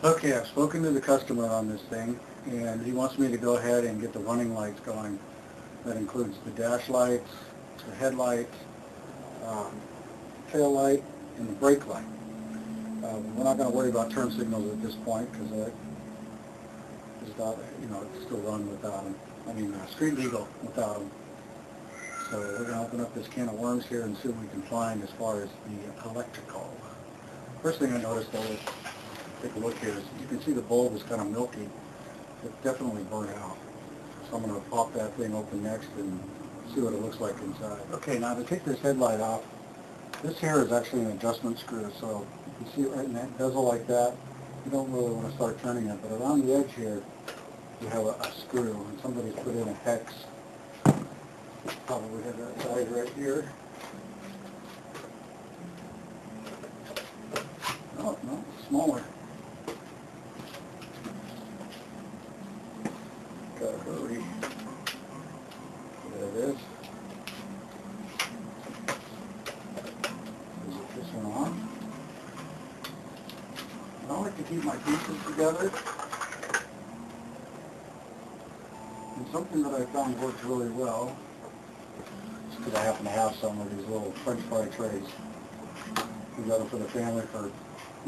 Okay, I've spoken to the customer on this thing, and he wants me to go ahead and get the running lights going. That includes the dash lights, the headlights, um, tail light, and the brake light. We're not going to worry about turn signals at this point because it's not, it's still run without them. I mean, street legal without them. So we're going to open up this can of worms here and see what we can find as far as the electrical. First thing I noticed though is, take a look here, is you can see the bulb is kind of milky. It's definitely burnt out. So I'm going to pop that thing open next and see what it looks like inside. Okay, now to take this headlight off, this here is actually an adjustment screw, so you can see it right in that bezel like that. You don't really want to start turning it, but around the edge here, you have a screw, and somebody's put in a hex. Probably have that side right here. Oh, no, smaller. Gotta hurry. There it is. Put this one on. I like to keep my pieces together. And something that I found works really well, is because I happen to have some of these little French fry trays. We got them for the family for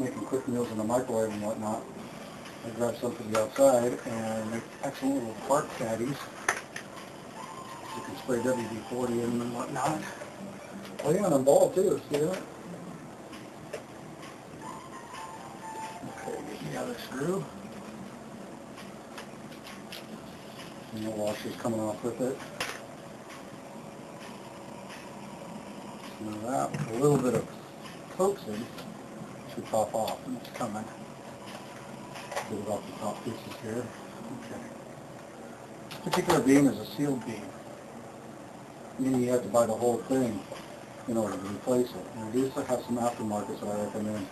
making quick meals in the microwave and whatnot. I grabbed some from the outside and make excellent little fart caddies. You can spray WD-40 in them and whatnot. Oh yeah, and a ball too, see that? Okay, get the other screw. And the washer's coming off with it. Now that, with a little bit of coaxing, should pop off, and it's coming. Get it off the top pieces here. Okay. This particular beam is a sealed beam, meaning you have to buy the whole thing in order to replace it. And I do have some aftermarkets that I recommend,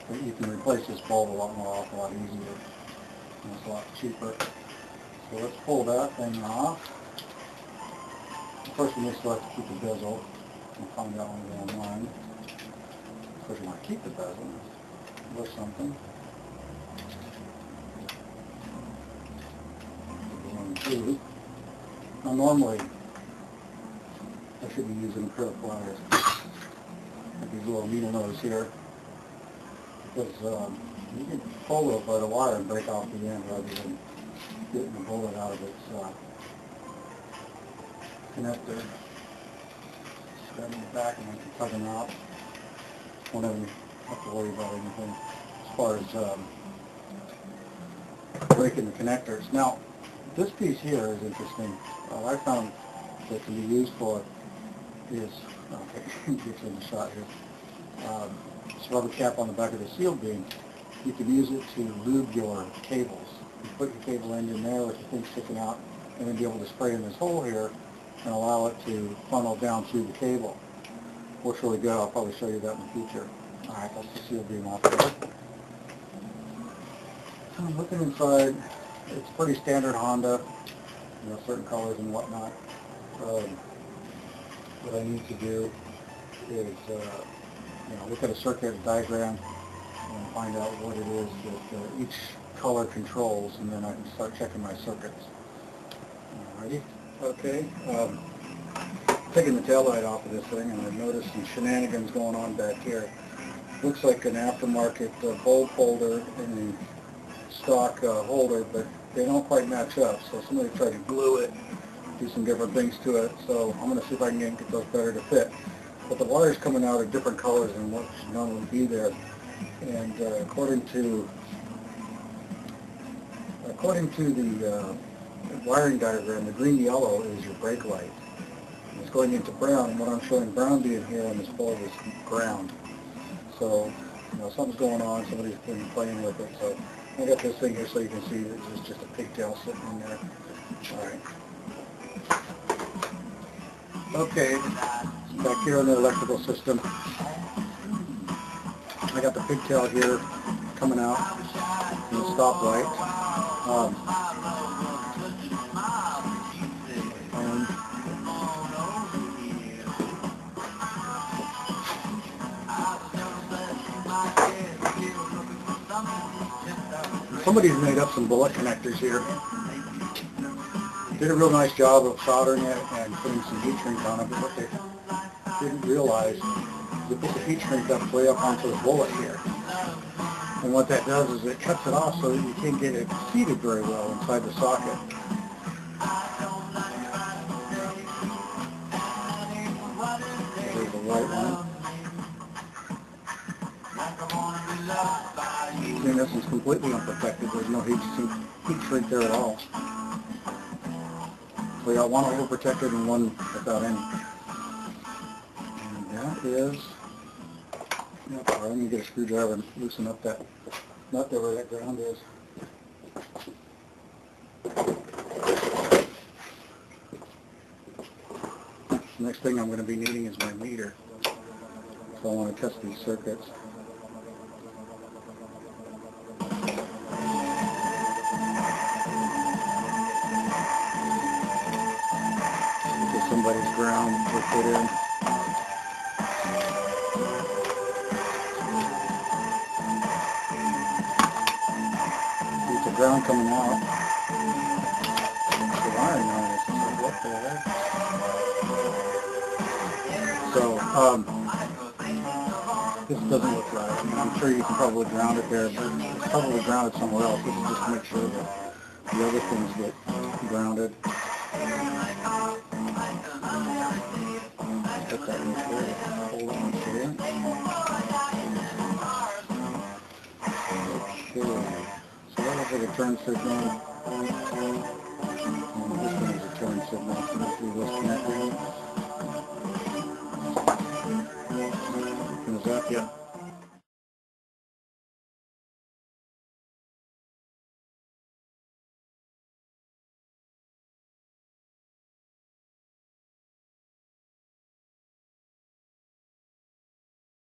that you can replace this bulb a lot more often, a lot easier, and it's a lot cheaper. So let's pull that thing off. First, we may still have to keep the bezel. We'll find out when we go online. Of course, you want to keep the bezel or something. Now, normally, I should be using a pair of pliers. Like these little needle nose here. Because you can pull it by the wire and break off the end rather than getting the bullet out of its connector. Just grab the back and I can plug them out. Won't ever have to worry about anything as far as breaking the connectors. Now, this piece here is interesting. I found that can be used for is, okay, get you in the shot here. This rubber cap on the back of the sealed beam, you can use it to lube your cables. You put your cable end in there with the thing sticking out, and then be able to spray in this hole here and allow it to funnel down through the cable. Works really good. I'll probably show you that in the future. Alright, that's the sealed beam off there. So I'm looking inside. It's pretty standard Honda, certain colors and whatnot. What I need to do is, look at a circuit diagram and find out what it is that each color controls, and then I can start checking my circuits. Alrighty. Okay. Taking the tail light off of this thing, and I've noticed some shenanigans going on back here. Looks like an aftermarket bulb holder and a stock holder, but they don't quite match up, so somebody tried to glue it, do some different things to it, so I'm going to see if I can get those better to fit. But the wires coming out are different colors than what should normally be there, and according to the wiring diagram, the green-yellow is your brake light. And it's going into brown, and what I'm showing brown being here on this bulb is ground. So, something's going on, somebody's been playing with it, so I got this thing here so you can see that there's just a pigtail sitting in there. Alright. Okay, back here on the electrical system, I got the pigtail here coming out from the stoplight. Somebody's made up some bullet connectors here. Did a real nice job of soldering it and putting some heat shrink on it, but what they didn't realize is they put the heat shrink up way up onto the bullet here. And what that does is it cuts it off so that you can't get it seated very well inside the socket. There's the white one. See, this is completely unprotected. There's no heat shrink there at all. So we got one overprotected and one without any. And that is, yep, all right, let me get a screwdriver and loosen up that nut there where that ground is. The next thing I'm going to be needing is my meter. So I want to test these circuits. Somebody's ground was put in. It's a ground coming out. The wiring on it. It's like, what the heck? So, this doesn't look right. I mean, I'm sure you can probably ground it there, but it's probably grounded somewhere else. This is just to make sure that the other things get grounded. Put that in there. Hold on to it. Okay. So that looks like a turn signal. And this one is a turn signal. So let's do this connector.